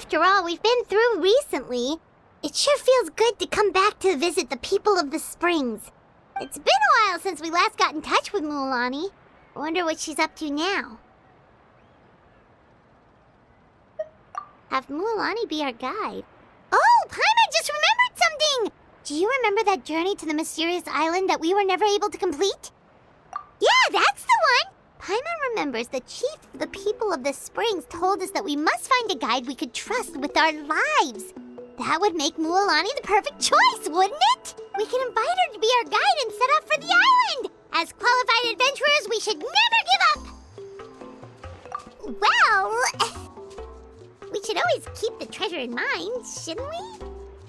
After all we've been through recently, it sure feels good to come back to visit the people of the springs. It's been a while since we last got in touch with Mualani. I wonder what she's up to now. Have Mualani be our guide. Oh, Paimon just remembered something! Do you remember that journey to the mysterious island that we were never able to complete? Yeah, that's the one! Paimon remembers the chief of the people of the springs told us that we must find a guide we could trust with our lives. That would make Mualani the perfect choice, wouldn't it? We can invite her to be our guide and set off for the island! As qualified adventurers, we should never give up! Well, we should always keep the treasure in mind, shouldn't we?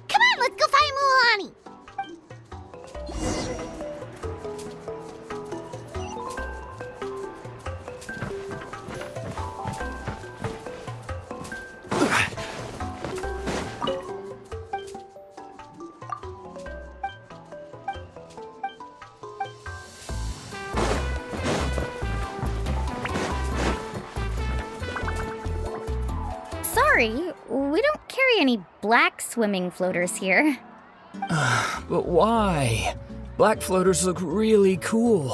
Come on, let's go find Mualani! Sorry, we don't carry any black swimming floaters here. But why? Black floaters look really cool.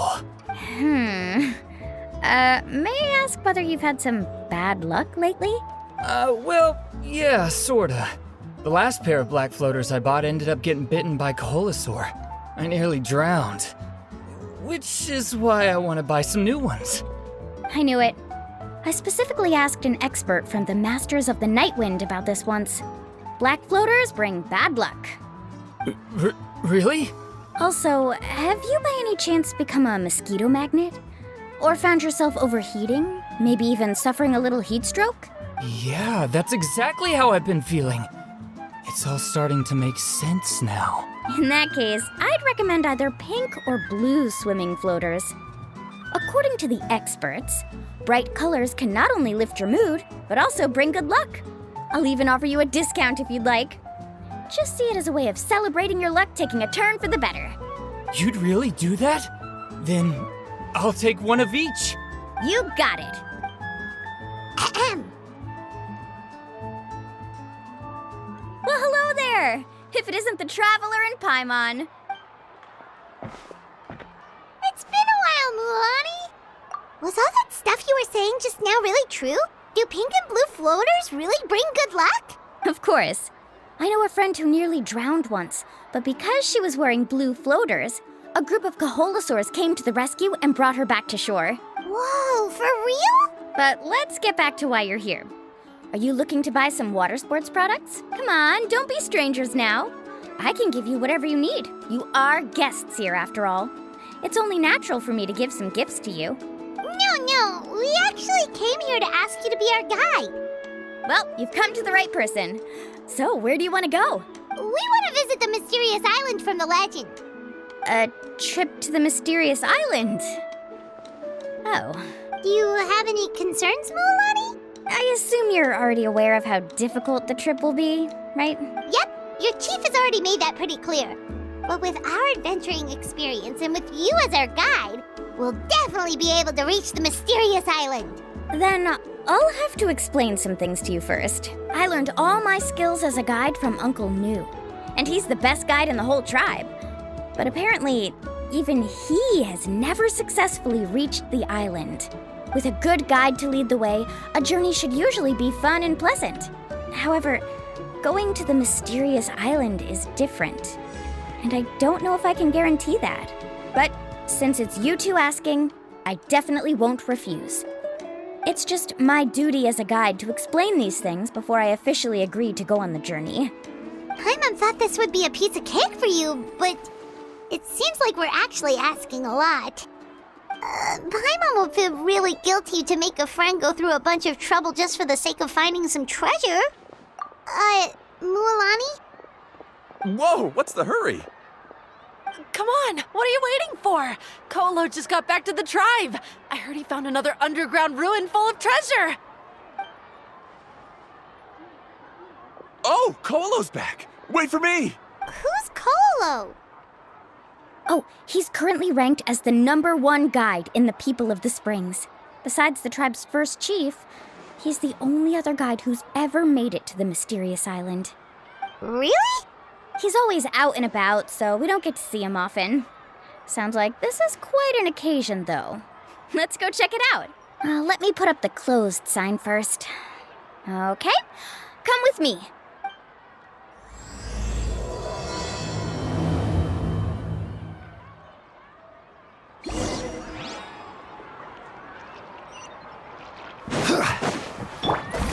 May I ask whether you've had some bad luck lately? Well, yeah, sorta. The last pair of black floaters I bought ended up getting bitten by Koholasaur. I nearly drowned. Which is why I want to buy some new ones. I knew it. I specifically asked an expert from the Masters of the Nightwind about this once. Black floaters bring bad luck. Really? Also, have you by any chance become a mosquito magnet? Or found yourself overheating? Maybe even suffering a little heat stroke? Yeah, that's exactly how I've been feeling. It's all starting to make sense now. In that case, I'd recommend either pink or blue swimming floaters. According to the experts, bright colors can not only lift your mood, but also bring good luck. I'll even offer you a discount if you'd like. Just see it as a way of celebrating your luck taking a turn for the better. You'd really do that? Then I'll take one of each. You got it. Ahem. Well, hello there! If it isn't the Traveler and Paimon. It's been a while, Mualani. Was all that stuff you were saying just now really true? Do pink and blue floaters really bring good luck? Of course. I know a friend who nearly drowned once, but because she was wearing blue floaters, a group of Koholasaurs came to the rescue and brought her back to shore. Whoa, for real? But let's get back to why you're here. Are you looking to buy some water sports products? Come on, don't be strangers now. I can give you whatever you need. You are guests here, after all. It's only natural for me to give some gifts to you. No, we actually came here to ask you to be our guide. Well, you've come to the right person. So, where do you want to go? We want to visit the mysterious island from the legend. A trip to the mysterious island? Oh. Do you have any concerns, Mualani? I assume you're already aware of how difficult the trip will be, right? Yep, your chief has already made that pretty clear. But with our adventuring experience and with you as our guide, we'll definitely be able to reach the mysterious island. Then I'll have to explain some things to you first. I learned all my skills as a guide from Uncle Nu, and he's the best guide in the whole tribe. But apparently, even he has never successfully reached the island. With a good guide to lead the way, a journey should usually be fun and pleasant. However, going to the mysterious island is different, and I don't know if I can guarantee that. But since it's you two asking, I definitely won't refuse. It's just my duty as a guide to explain these things before I officially agree to go on the journey. Paimon thought this would be a piece of cake for you, but it seems like we're actually asking a lot. Paimon will feel really guilty to make a friend go through a bunch of trouble just for the sake of finding some treasure. Mualani? Whoa, what's the hurry? Come on, what are you waiting for? Kolo just got back to the tribe. I heard he found another underground ruin full of treasure. Oh, Kolo's back. Wait for me. Who's Kolo? Oh, he's currently ranked as the #1 guide in the People of the Springs. Besides the tribe's first chief, He's the only other guide who's ever made it to the mysterious island. Really? He's always out and about, so we don't get to see him often. Sounds like this is quite an occasion, though. Let's go check it out. Let me put up the closed sign first. Okay, come with me.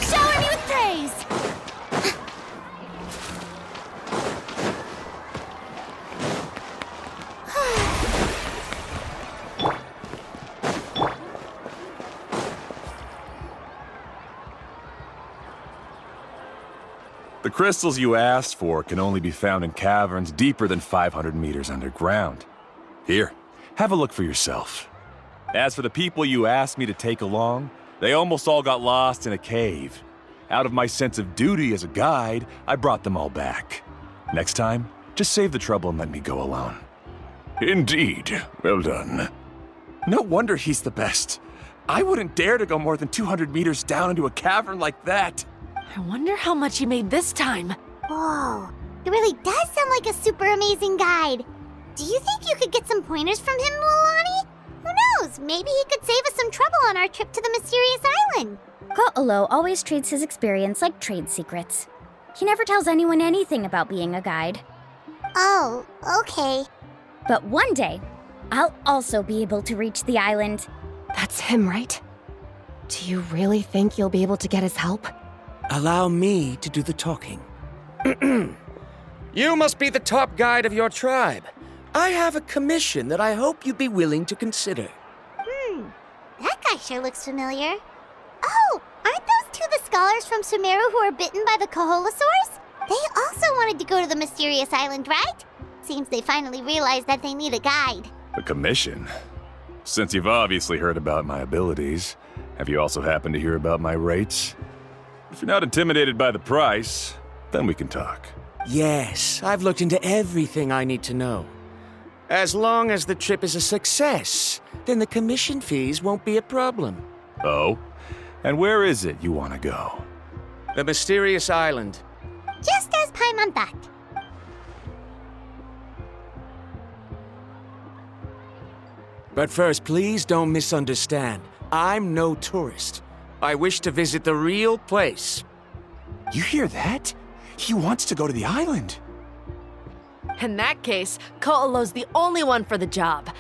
Shower me with praise! The crystals you asked for can only be found in caverns deeper than 500 meters underground. Here, have a look for yourself. As for the people you asked me to take along, they almost all got lost in a cave. Out of my sense of duty as a guide, I brought them all back. Next time, just save the trouble and let me go alone. Indeed. Well done. No wonder he's the best. I wouldn't dare to go more than 200 meters down into a cavern like that. I wonder how much he made this time. Whoa, it really does sound like a super amazing guide. Do you think you could get some pointers from him, Mualani? Who knows, maybe he could save us some trouble on our trip to the mysterious island. Ko'olo always treats his experience like trade secrets. He never tells anyone anything about being a guide. Oh, okay. But one day, I'll also be able to reach the island. That's him, right? Do you really think you'll be able to get his help? Allow me to do the talking. You must be the top guide of your tribe. I have a commission that I hope you'd be willing to consider. That guy sure looks familiar. Oh, aren't those two the scholars from Sumeru who were bitten by the Koholasaurs? They also wanted to go to the mysterious island, right? Seems they finally realized that they need a guide. A commission? Since you've obviously heard about my abilities, have you also happened to hear about my rates? If you're not intimidated by the price, then we can talk. Yes, I've looked into everything I need to know. As long as the trip is a success, then the commission fees won't be a problem. Oh? And where is it you want to go? The mysterious island. Just as Paimon thought. But first, please don't misunderstand. I'm no tourist. I wish to visit the real place. You hear that? He wants to go to the island. In that case, Ko'olo's the only one for the job.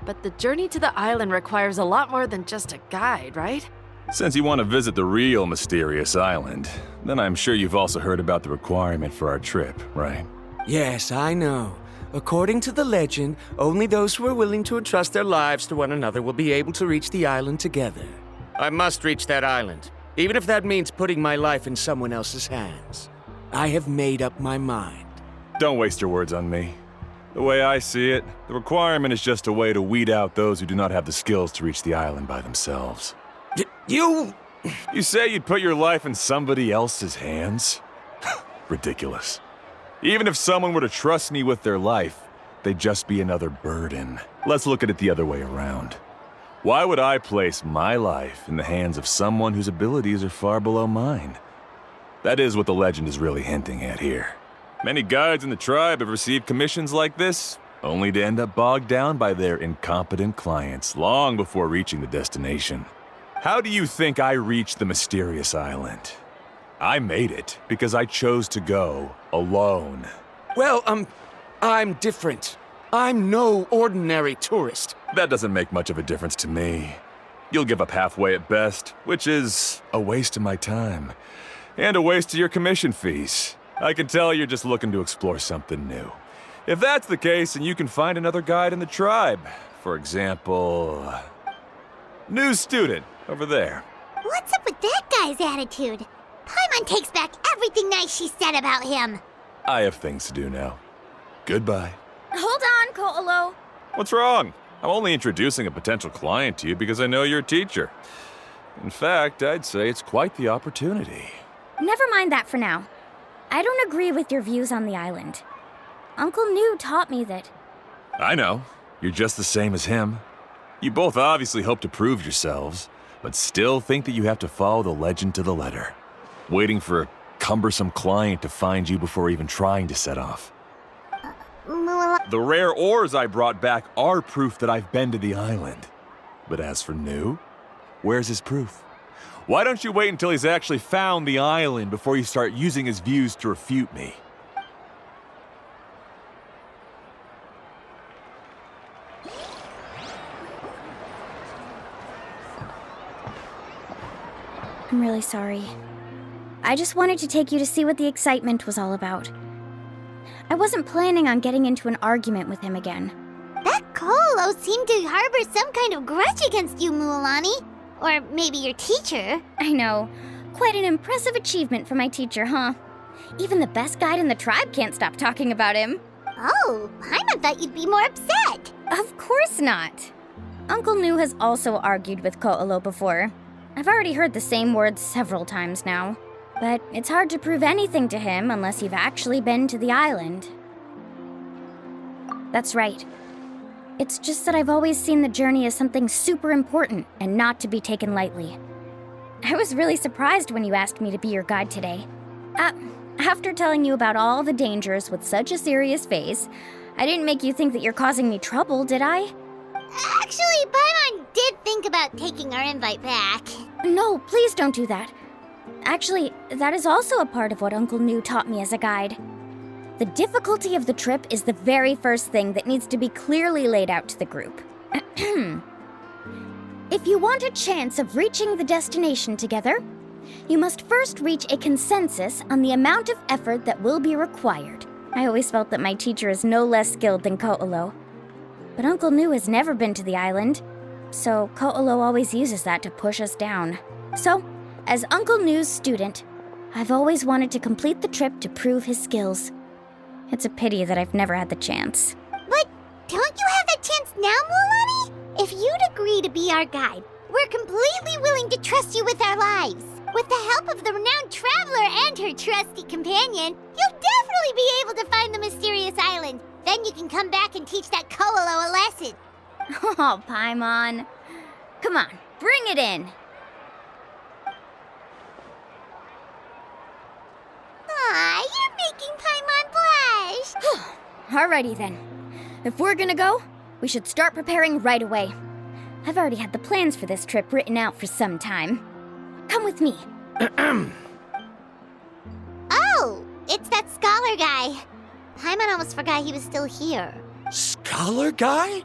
But the journey to the island requires a lot more than just a guide, right? Since you want to visit the real mysterious island, then I'm sure you've also heard about the requirement for our trip, right? Yes, I know. According to the legend, only those who are willing to entrust their lives to one another will be able to reach the island together. I must reach that island, even if that means putting my life in someone else's hands. I have made up my mind. Don't waste your words on me. The way I see it, the requirement is just a way to weed out those who do not have the skills to reach the island by themselves. You say you'd put your life in somebody else's hands? Ridiculous. Even if someone were to trust me with their life, they'd just be another burden. Let's look at it the other way around. Why would I place my life in the hands of someone whose abilities are far below mine? That is what the legend is really hinting at here. Many guides in the tribe have received commissions like this, only to end up bogged down by their incompetent clients long before reaching the destination. How do you think I reached the mysterious island? I made it because I chose to go alone. Well, I'm different. I'm no ordinary tourist. That doesn't make much of a difference to me. You'll give up halfway at best, which is a waste of my time. And a waste of your commission fees. I can tell you're just looking to explore something new. If that's the case, then you can find another guide in the tribe. For example, new student over there. What's up with that guy's attitude? Paimon takes back everything nice she said about him. I have things to do now. Goodbye. Hold on, Ko'olo. What's wrong? I'm only introducing a potential client to you because I know you're a teacher. In fact, I'd say it's quite the opportunity. Never mind that for now. I don't agree with your views on the island. Uncle New taught me that. I know. You're just the same as him. You both obviously hope to prove yourselves. but still think that you have to follow the legend to the letter, waiting for a cumbersome client to find you before even trying to set off. The rare ores I brought back are proof that I've been to the island. But as for Nu, where's his proof? Why don't you wait until he's actually found the island before you start using his views to refute me? I'm really sorry. I just wanted to take you to see what the excitement was all about. I wasn't planning on getting into an argument with him again. That Koholo seemed to harbor some kind of grudge against you, Mualani. Or maybe your teacher. I know. Quite an impressive achievement for my teacher, huh? Even the best guide in the tribe can't stop talking about him. Oh, Paimon thought you'd be more upset. Of course not. Uncle Nu has also argued with Koholo before. I've already heard the same words several times now. But it's hard to prove anything to him unless you've actually been to the island. That's right. It's just that I've always seen the journey as something super important and not to be taken lightly. I was really surprised when you asked me to be your guide today. After telling you about all the dangers with such a serious face, I didn't make you think that you're causing me trouble, did I? Actually, Paimon did think about taking our invite back. No, please don't do that. Actually, that is also a part of what Uncle Nu taught me as a guide. The difficulty of the trip is the very first thing that needs to be clearly laid out to the group. If you want a chance of reaching the destination together, you must first reach a consensus on the amount of effort that will be required. I always felt that my teacher is no less skilled than Koholo. But Uncle Nu has never been to the island, so Koholo always uses that to push us down. So, as Uncle Nu's student, I've always wanted to complete the trip to prove his skills. It's a pity that I've never had the chance. But don't you have that chance now, Mualani? If you'd agree to be our guide, we're completely willing to trust you with our lives. With the help of the renowned traveler and her trusty companion, you'll definitely be able to find the mysterious island. Then you can come back and teach that Koholo a lesson. Oh, Paimon. Come on, bring it in. Aw, you're making Paimon blush. Alrighty then. If we're gonna go, we should start preparing right away. I've already had the plans for this trip written out for some time. Come with me. Oh, it's that scholar guy. Paimon almost forgot he was still here. Scholar guy?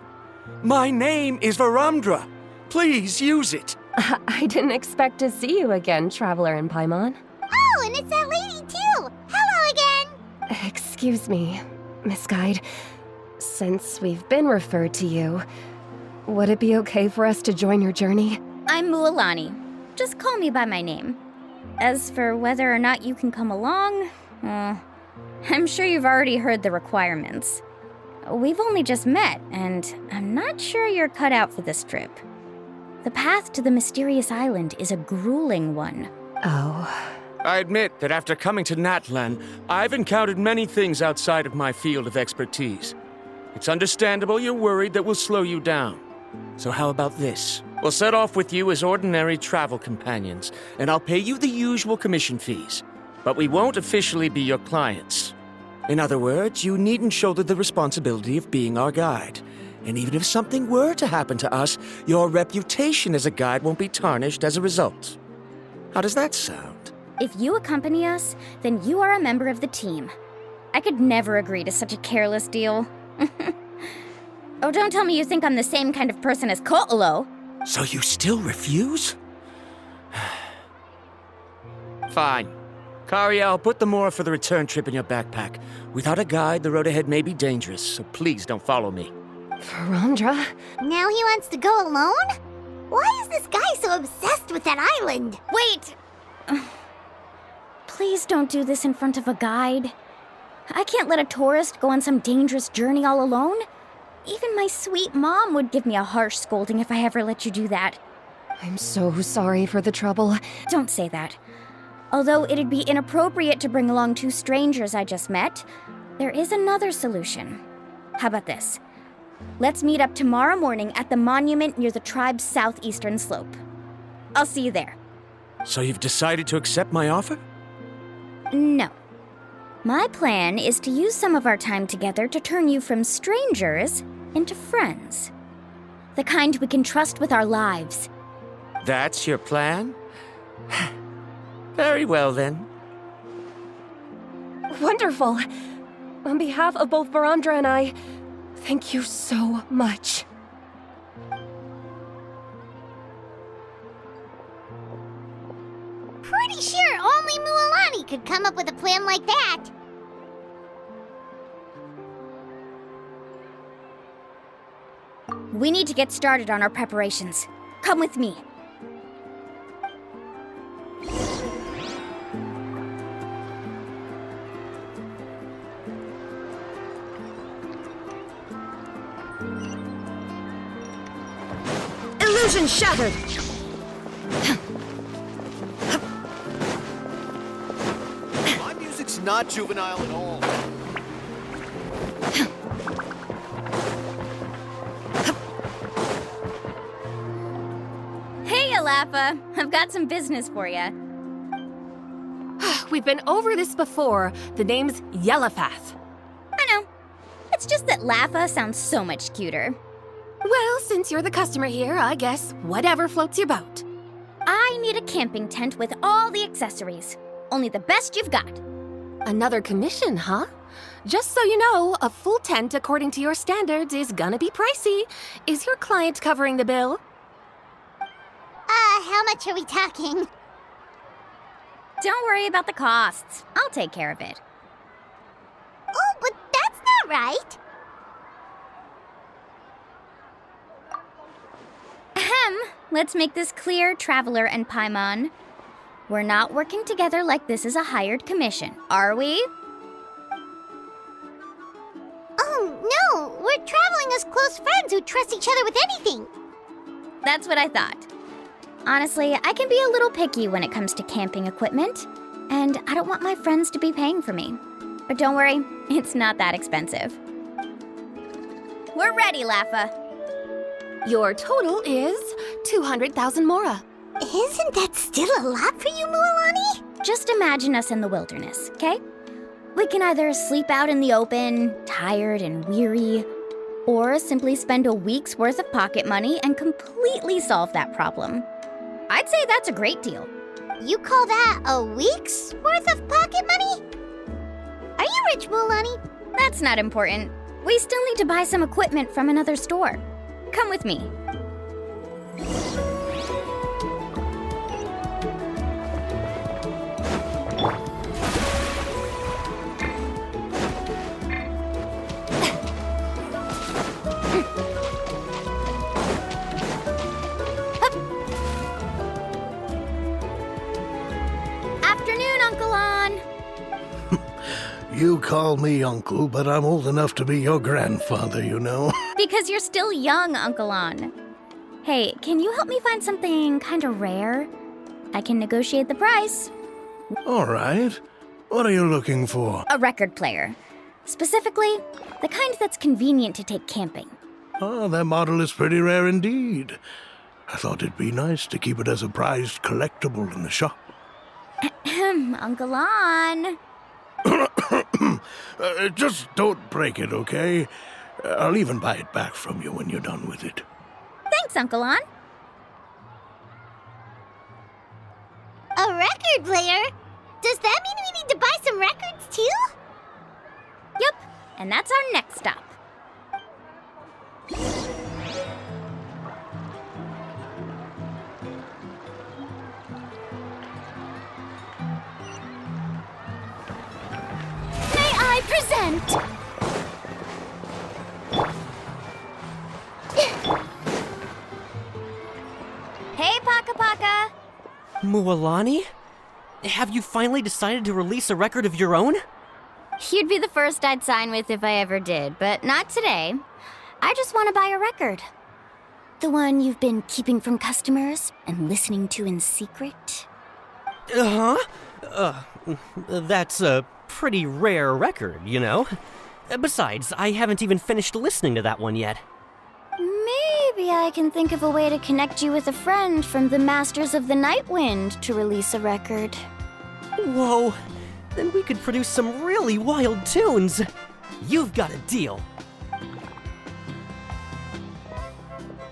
My name is Varumdra. Please use it. I didn't expect to see you again, Traveler and Paimon. Oh, and it's that lady too. Hello again. Excuse me, Miss Guide. Since we've been referred to you, would it be okay for us to join your journey? I'm Mualani. Just call me by my name. As for whether or not you can come along, I'm sure you've already heard the requirements. We've only just met, and I'm not sure you're cut out for this trip. The path to the mysterious island is a grueling one. Oh. I admit that after coming to Natlan, I've encountered many things outside of my field of expertise. It's understandable you're worried that we'll slow you down. So how about this? We'll set off with you as ordinary travel companions, and I'll pay you the usual commission fees. But we won't officially be your clients. In other words, you needn't shoulder the responsibility of being our guide. And even if something were to happen to us, your reputation as a guide won't be tarnished as a result. How does that sound? If you accompany us, then you are a member of the team. I could never agree to such a careless deal. Oh, don't tell me you think I'm the same kind of person as Koholo. So you still refuse? Fine. Cryo, put the more for the return trip in your backpack. Without a guide, the road ahead may be dangerous, so please don't follow me. Varumdra? Now he wants to go alone? Why is this guy so obsessed with that island? Wait! Please don't do this in front of a guide. I can't let a tourist go on some dangerous journey all alone. Even my sweet mom would give me a harsh scolding if I ever let you do that. I'm so sorry for the trouble. Don't say that. Although it'd be inappropriate to bring along two strangers I just met, there is another solution. How about this? Let's meet up tomorrow morning at the monument near the tribe's southeastern slope. I'll see you there. So you've decided to accept my offer? No. My plan is to use some of our time together to turn you from strangers into friends. The kind we can trust with our lives. That's your plan? Very well, then. Wonderful. On behalf of both Verandra and I, thank you so much. Pretty sure only Mualani could come up with a plan like that. We need to get started on our preparations. Come with me. Illusion shattered! My music's not juvenile at all. Hey, Alafa. I've got some business for you. We've been over this before. The name's Yellowfath. I know. It's just that Lafa sounds so much cuter. Well, since you're the customer here, I guess whatever floats your boat. I need a camping tent with all the accessories. Only the best you've got. Another commission, huh? Just so you know, a full tent according to your standards is gonna be pricey. Is your client covering the bill? How much are we talking? Don't worry about the costs. I'll take care of it. Oh, but that's not right. Ahem. Let's make this clear, Traveler and Paimon. We're not working together like this is a hired commission, are we? Oh, no! We're traveling as close friends who trust each other with anything. That's what I thought. Honestly, I can be a little picky when it comes to camping equipment, and I don't want my friends to be paying for me. But don't worry, it's not that expensive. We're ready, Lafa. Your total is 200,000 mora. Isn't that still a lot for you, Mualani? Just imagine us in the wilderness, okay? We can either sleep out in the open, tired and weary, or simply spend a week's worth of pocket money and completely solve that problem. I'd say that's a great deal. You call that a week's worth of pocket money? Are you rich, Mualani? That's not important. We still need to buy some equipment from another store. Come with me. Afternoon, Uncle On. You call me uncle, but I'm old enough to be your grandfather, you know. Because you're still young, Uncle On. Hey, can you help me find something kind of rare? I can negotiate the price. All right. What are you looking for? A record player. Specifically, the kind that's convenient to take camping. Oh, that model is pretty rare indeed. I thought it'd be nice to keep it as a prized collectible in the shop. Uncle On. Just don't break it, okay? I'll even buy it back from you when you're done with it. Thanks, Uncle On. A record player? Does that mean we need to buy some records too? Yep, and that's our next stop. May I present? Hey, Paka Paka. Mualani? Have you finally decided to release a record of your own? You'd be the first I'd sign with if I ever did, but not today. I just want to buy a record. The one you've been keeping from customers and listening to in secret. That's a pretty rare record, you know? Besides, I haven't even finished listening to that one yet. Maybe maybe I can think of a way to connect you with a friend from the Masters of the Night Wind to release a record. Whoa, then we could produce some really wild tunes. You've got a deal.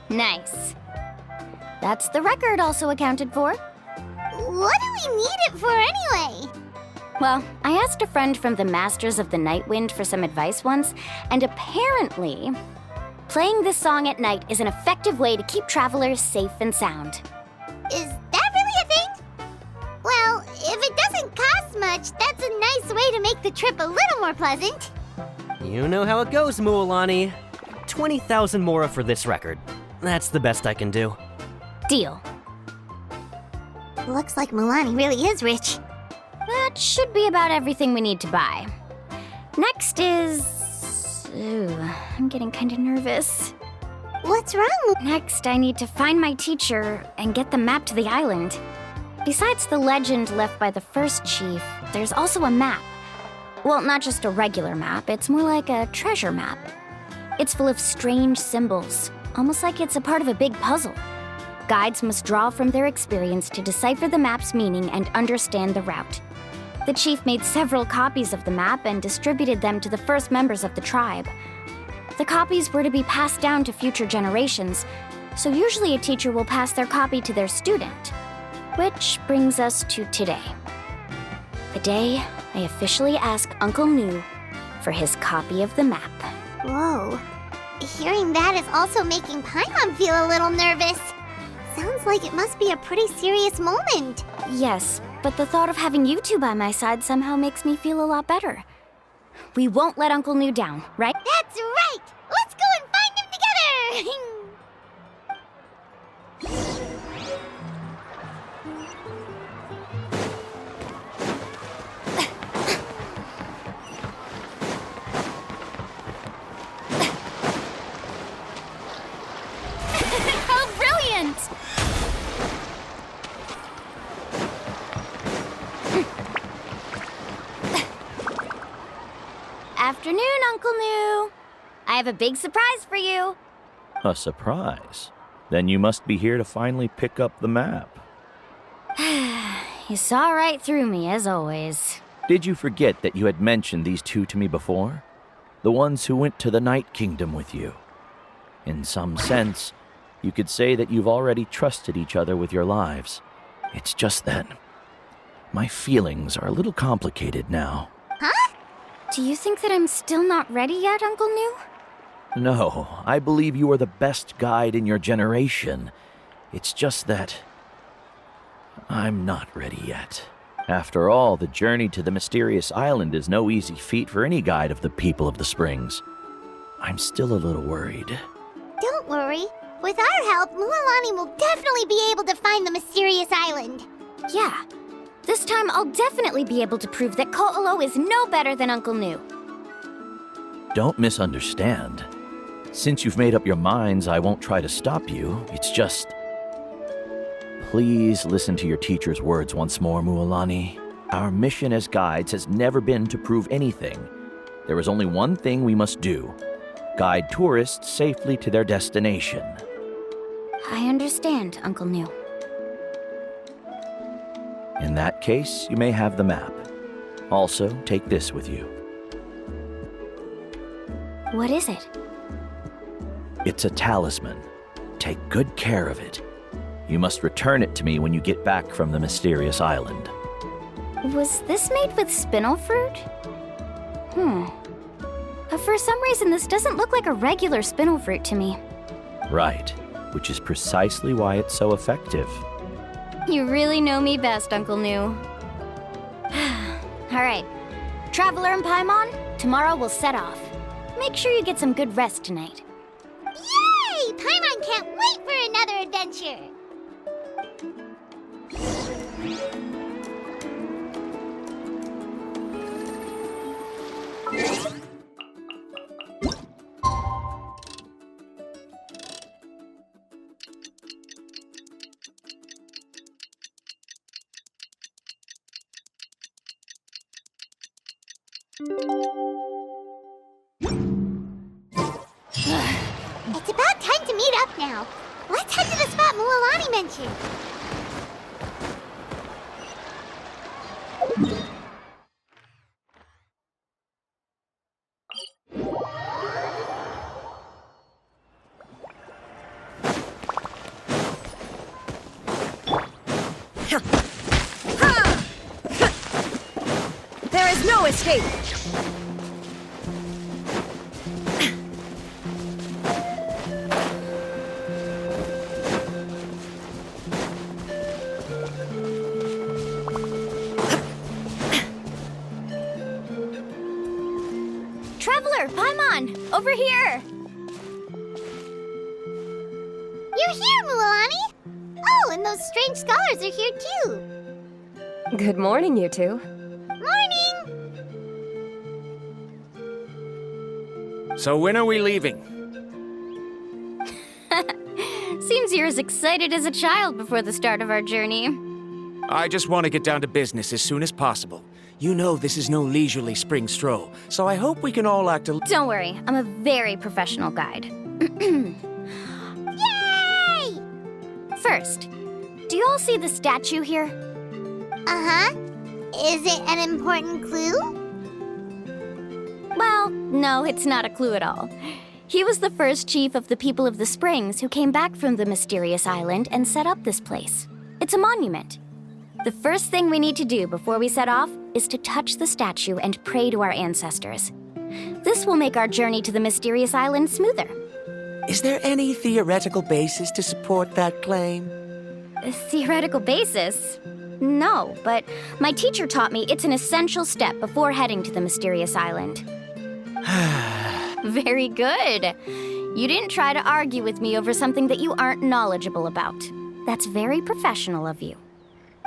Nice. That's the record also accounted for. What do we need it for anyway? Well, I asked a friend from the Masters of the Night Wind for some advice once, and apparently, playing this song at night is an effective way to keep travelers safe and sound. Is that really a thing? Well, if it doesn't cost much, that's a nice way to make the trip a little more pleasant. You know how it goes, Mualani. 20,000 mora for this record. That's the best I can do. Deal. Looks like Mualani really is rich. That should be about everything we need to buy. Next is... Ooh, I'm getting kind of nervous. What's wrong? Next, I need to find my teacher and get the map to the island. Besides the legend left by the first chief, there's also a map. Well, not just a regular map, it's more like a treasure map. It's full of strange symbols, almost like it's a part of a big puzzle. Guides must draw from their experience to decipher the map's meaning and understand the route. The chief made several copies of the map and distributed them to the first members of the tribe. The copies were to be passed down to future generations, so usually a teacher will pass their copy to their student. Which brings us to today. The day I officially ask Uncle Nu for his copy of the map. Whoa. Hearing that is also making Paimon feel a little nervous. Sounds like it must be a pretty serious moment. Yes, but the thought of having you two by my side somehow makes me feel a lot better. We won't let Uncle Nu down, right? That's right! Let's go and find him together! How brilliant! Afternoon, Uncle Nu. I have a big surprise for you. A surprise? Then you must be here to finally pick up the map. You saw right through me, as always. Did you forget that you had mentioned these two to me before? The ones who went to the Night Kingdom with you. In some sense, you could say that you've already trusted each other with your lives. It's just that my feelings are a little complicated now. Huh? Do you think that I'm still not ready yet, Uncle Nu? No, I believe you are the best guide in your generation. It's just that I'm not ready yet. After all, the journey to the mysterious island is no easy feat for any guide of the people of the Springs. I'm still a little worried. Don't worry. With our help, Mualani will definitely be able to find the mysterious island. Yeah. This time I'll definitely be able to prove that Ko'olo is no better than Uncle Nu. Don't misunderstand. Since you've made up your minds, I won't try to stop you. It's just... Please listen to your teacher's words once more, Mualani. Our mission as guides has never been to prove anything. There is only one thing we must do. Guide tourists safely to their destination. I understand, Uncle Nu. In that case, you may have the map. Also, take this with you. What is it? It's a talisman. Take good care of it. You must return it to me when you get back from the mysterious island. Was this made with spinel fruit? For some reason, this doesn't look like a regular spinel fruit to me. Right, which is precisely why it's so effective. You really know me best, Uncle Nu. All right, Traveler and Paimon, tomorrow we'll set off. Make sure you get some good rest tonight. Yay! Paimon can't wait for another adventure! It's about time to to meet up now. Let's head to the spot Mualani mentioned. There is no escape! Traveler, Paimon, over here! You're here, Mualani! Oh, and those strange scholars are here too. Good morning, you two. Morning! So when are we leaving? Seems you're as excited as a child before the start of our journey. I just want to get down to business as soon as possible. You know this is no leisurely spring stroll, so I hope we can all act a... Don't worry, I'm a very professional guide. Yay! First, do you all see the statue here? Uh-huh. Is it an important clue? Well, no, it's not a clue at all. He was the first chief of the people of the Springs who came back from the mysterious island and set up this place. It's a monument. The first thing we need to do before we set off is to touch the statue and pray to our ancestors. This will make our journey to the mysterious island smoother. Is there any theoretical basis to support that claim? A theoretical basis? No, but my teacher taught me it's an essential step before heading to the mysterious island. Very good. You didn't try to argue with me over something that you aren't knowledgeable about. That's very professional of you.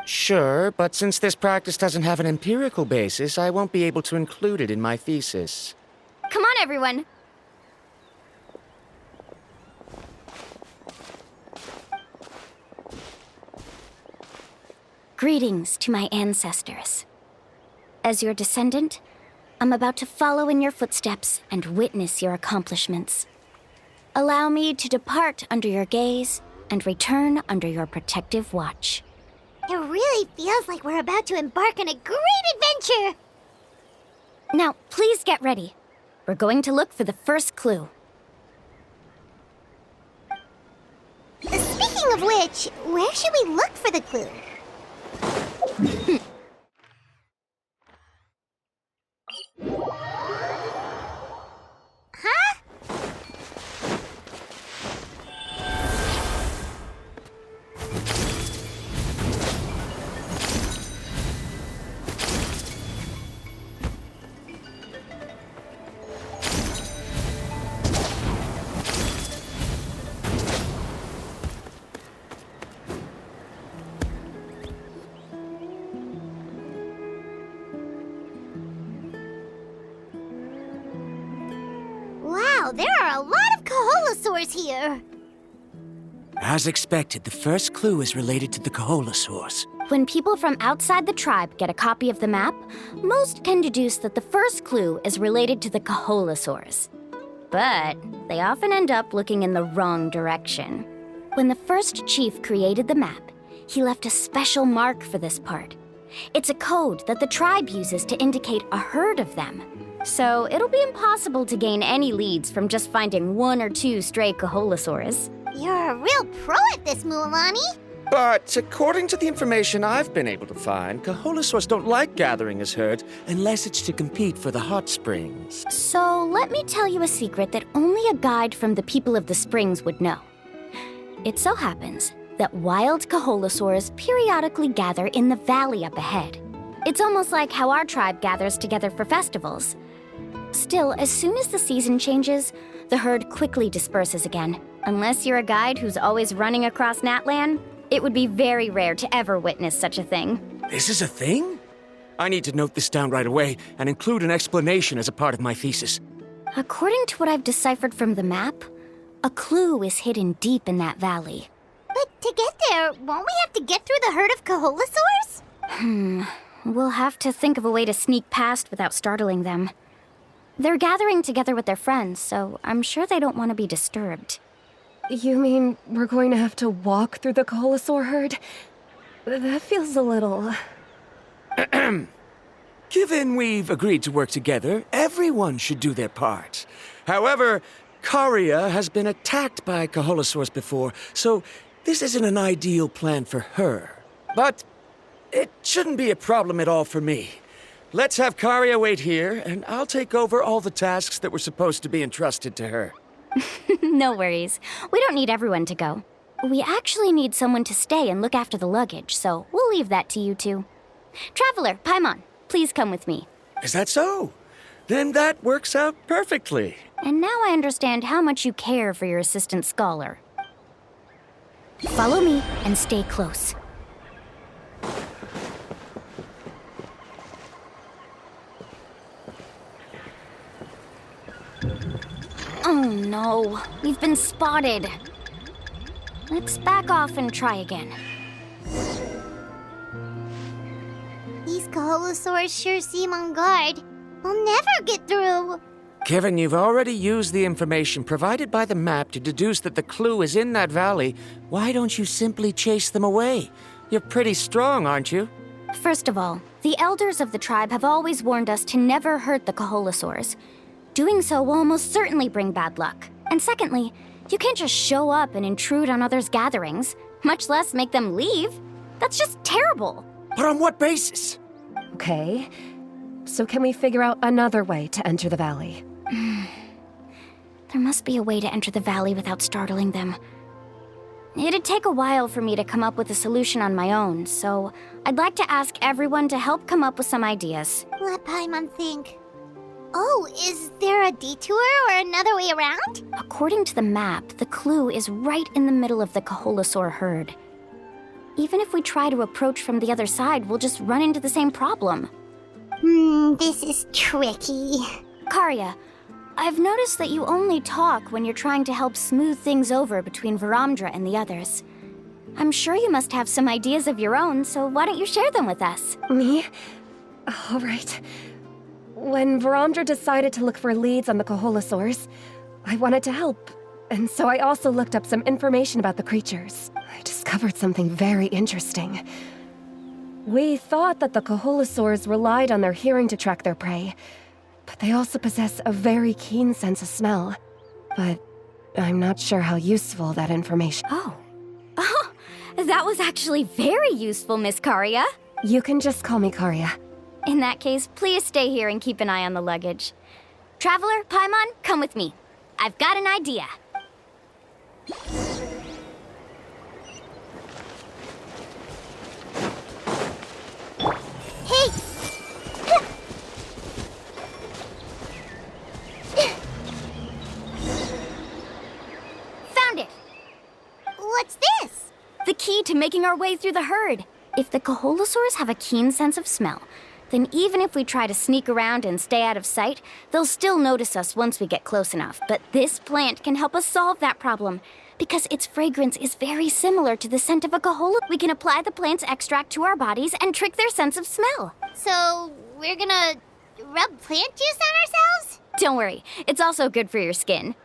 Sure, but since this practice doesn't have an empirical basis, I won't be able to include it in my thesis. Come on, everyone. Greetings to my ancestors. As your descendant, I'm about to follow in your footsteps and witness your accomplishments. Allow me to depart under your gaze and return under your protective watch. It really feels like we're about to embark on a great adventure! Now, please get ready. We're going to look for the first clue. Speaking of which, where should we look for the clue? Huh? Wow, there are a lot of Koholasaurs here! As expected, the first clue is related to the Koholasaurs. When people from outside the tribe get a copy of the map, most can deduce that the first clue is related to the Koholasaurs. But they often end up looking in the wrong direction. When the first chief created the map, he left a special mark for this part. It's a code that the tribe uses to indicate a herd of them. So it'll be impossible to gain any leads from just finding one or two stray Koholasaurs. You're a real pro at this, Mualani! But according to the information I've been able to find, Koholasaurs don't like gathering as herds unless it's to compete for the hot springs. So let me tell you a secret that only a guide from the people of the springs would know. It so happens that wild Koholasaurs periodically gather in the valley up ahead. It's almost like how our tribe gathers together for festivals. Still, as soon as the season changes, the herd quickly disperses again. Unless you're a guide who's always running across Natlan, it would be very rare to ever witness such a thing. This is a thing? I need to note this down right away and include an explanation as a part of my thesis. According to what I've deciphered from the map, a clue is hidden deep in that valley. But to get there, won't we have to get through the herd of Koholasaurs? We'll have to think of a way to sneak past without startling them. They're gathering together with their friends, so I'm sure they don't want to be disturbed. You mean we're going to have to walk through the Koholasaur herd? That feels a little... Given we've agreed to work together, everyone should do their part. However, Cryo has been attacked by Koholasaurs before, so this isn't an ideal plan for her. But it shouldn't be a problem at all for me. Let's have Cryo wait here, and I'll take over all the tasks that were supposed to be entrusted to her. No worries. We don't need everyone to go. We actually need someone to stay and look after the luggage, so we'll leave that to you two. Traveler, Paimon, please come with me. Is that so? Then that works out perfectly. And now I understand how much you care for your assistant scholar. Follow me and stay close. Oh no, we've been spotted. Let's back off and try again. These Koholasaurs sure seem on guard. We'll never get through. Given you've already used the information provided by the map to deduce that the clue is in that valley, why don't you simply chase them away? You're pretty strong, aren't you? First of all, the elders of the tribe have always warned us to never hurt the Koholasaurs. Doing so will almost certainly bring bad luck. And secondly, you can't just show up and intrude on others' gatherings, much less make them leave. That's just terrible. But on what basis? Okay, so can we figure out another way to enter the valley? There must be a way to enter the valley without startling them. It'd take a while for me to come up with a solution on my own, so I'd like to ask everyone to help come up with some ideas. Let Paimon think. Oh, is there a detour or another way around? According to the map, the clue is right in the middle of the Koholasaur herd. Even if we try to approach from the other side, we'll just run into the same problem. This is tricky. Karya, I've noticed that you only talk when you're trying to help smooth things over between Varamdra and the others. I'm sure you must have some ideas of your own, so why don't you share them with us? Me? All right. When Varamdra decided to look for leads on the Koholasaurs, I wanted to help, and so I also looked up some information about the creatures. I discovered something very interesting. We thought that the Koholasaurs relied on their hearing to track their prey, but they also possess a very keen sense of smell. But I'm not sure how useful that information. Oh, that was actually very useful, Miss Karya. You can just call me Karya. In that case, please stay here and keep an eye on the luggage. Traveler, Paimon, come with me. I've got an idea. Hey! Found it! What's this? The key to making our way through the herd. If the Koholasaurs have a keen sense of smell, then even if we try to sneak around and stay out of sight, they'll still notice us once we get close enough. But this plant can help us solve that problem, because its fragrance is very similar to the scent of a Kohola. We can apply the plant's extract to our bodies and trick their sense of smell. So, we're gonna rub plant juice on ourselves? Don't worry, it's also good for your skin.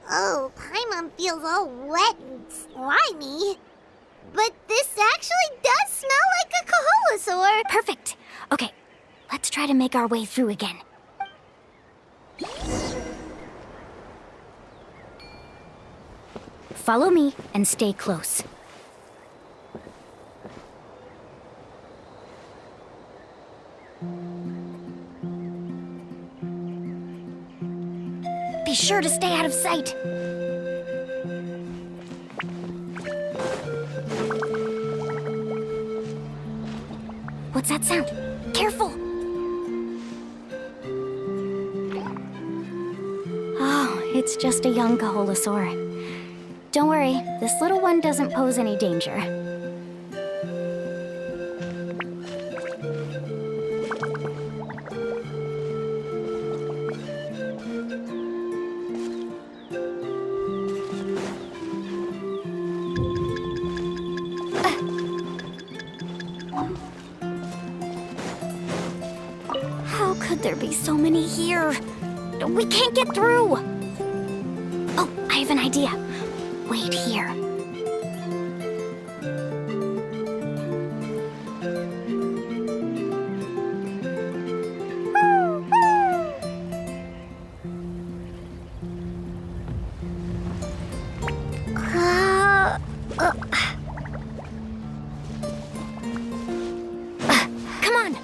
Oh, Paimon feels all wet and slimy. But this actually does smell like a Koholasaur. Perfect. Okay, let's try to make our way through again. Follow me and stay close. Be sure to stay out of sight. What's that sound? Careful! Oh, it's just a young Koholasaur. Don't worry, this little one doesn't pose any danger. How could there be so many here? We can't get through! Oh, I have an idea. Wait here. Come on!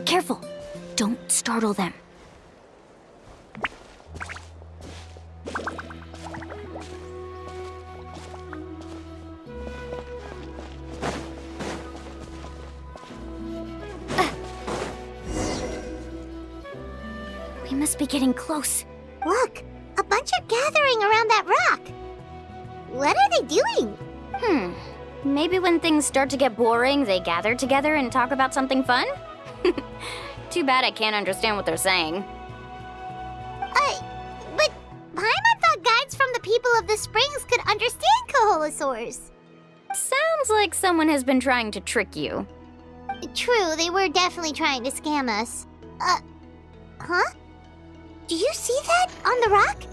Careful! Don't startle them. We must be getting close. Look, a bunch are gathering around that rock. What are they doing? Maybe when things start to get boring, they gather together and talk about something fun? Too bad I can't understand what they're saying. But Paimon thought guides from the people of the springs could understand Koholasaurs. Sounds like someone has been trying to trick you. True, they were definitely trying to scam us. Huh? Do you see that on the rock?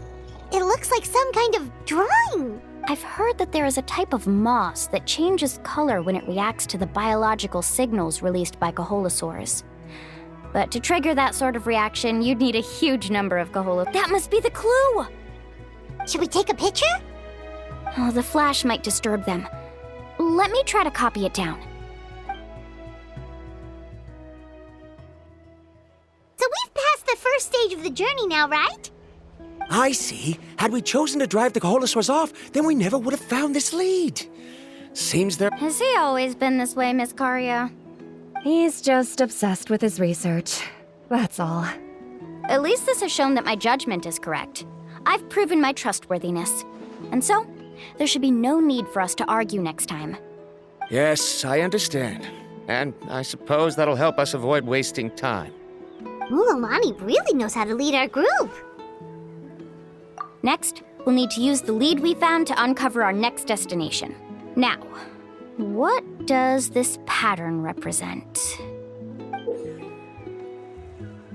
It looks like some kind of drawing. I've heard that there is a type of moss that changes color when it reacts to the biological signals released by Koholasaurs. But to trigger that sort of reaction, you'd need a huge number of Kohola. That must be the clue! Should we take a picture? Oh, the flash might disturb them. Let me try to copy it down. So we've passed the first stage of the journey now, right? I see. Had we chosen to drive the Koholasaurs off, then we never would have found this lead. Seems there... Has he always been this way, Miss Cryo? He's just obsessed with his research. That's all. At least this has shown that my judgment is correct. I've proven my trustworthiness. And so, there should be no need for us to argue next time. Yes, I understand. And I suppose that'll help us avoid wasting time. Mulamani really knows how to lead our group. Next, we'll need to use the lead we found to uncover our next destination. Now, what does this pattern represent?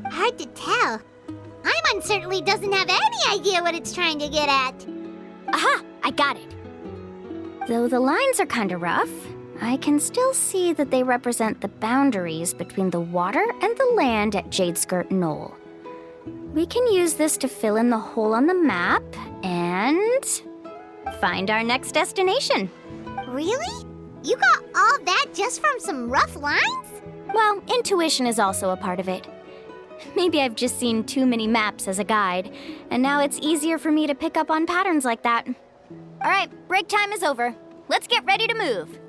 Hard to tell. Paimon certainly doesn't have any idea what it's trying to get at. Aha! I got it. Though the lines are kinda rough, I can still see that they represent the boundaries between the water and the land at Jadeskirt Knoll. We can use this to fill in the hole on the map and find our next destination. Really? You got all that just from some rough lines? Well, intuition is also a part of it. Maybe I've just seen too many maps as a guide, and now it's easier for me to pick up on patterns like that. All right, break time is over. Let's get ready to move.